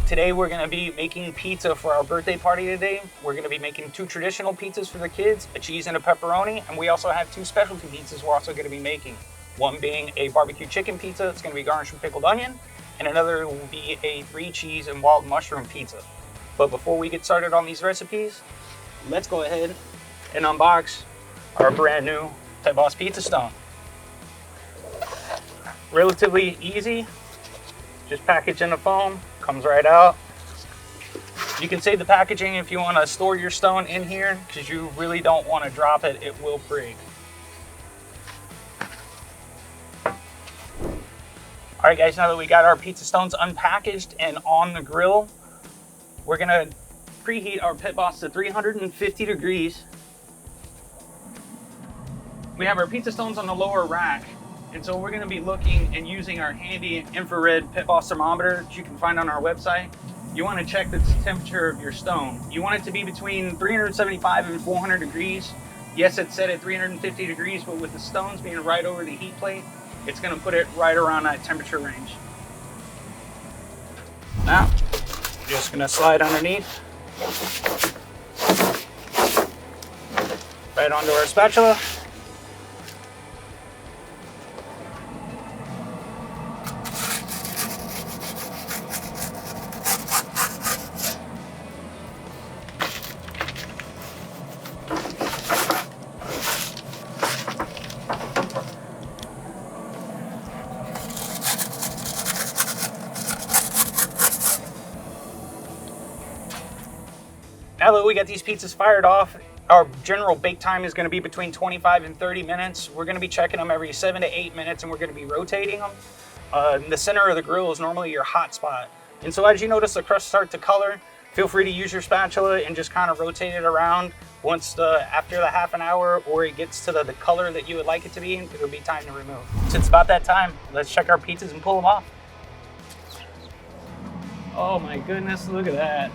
Today we're going to be making pizza for our birthday party today. We're going to be making 2 traditional pizzas for the kids, a cheese and a pepperoni, and we also have 2 specialty pizzas we're also going to be making. One being a barbecue chicken pizza that's going to be garnished with pickled onion, and another will be a 3 cheese and wild mushroom pizza. But before we get started on these recipes, let's go ahead and unbox our brand new Pit Boss Pizza Stone. Relatively easy, just packaged in the foam, comes right out. You can save the packaging if you want to store your stone in here because you really don't want to drop it, it will break. Alright guys, now that we got our pizza stones unpackaged and on the grill, we're going to preheat our Pit Boss to 350 degrees. We have our pizza stones on the lower rack, and so we're going to be looking and using our handy infrared Pit Boss thermometer that you can find on our website. You want to check the temperature of your stone. You want it to be between 375 and 400 degrees. Yes, it's set at 350 degrees, but with the stones being right over the heat plate, it's going to put it right around that temperature range. Now, we're just going to slide underneath, right onto our spatula. Now that we got these pizzas fired off, our general bake time is going to be between 25 and 30 minutes. We're going to be checking them every 7 to 8 minutes, and we're going to be rotating them. The center of the grill is normally your hot spot. And so as you notice the crust start to color, feel free to use your spatula and just kind of rotate it around. Once after the half an hour or it gets to the color that you would like it to be, it'll be time to remove. So it's about that time. Let's check our pizzas and pull them off. Oh my goodness, look at that.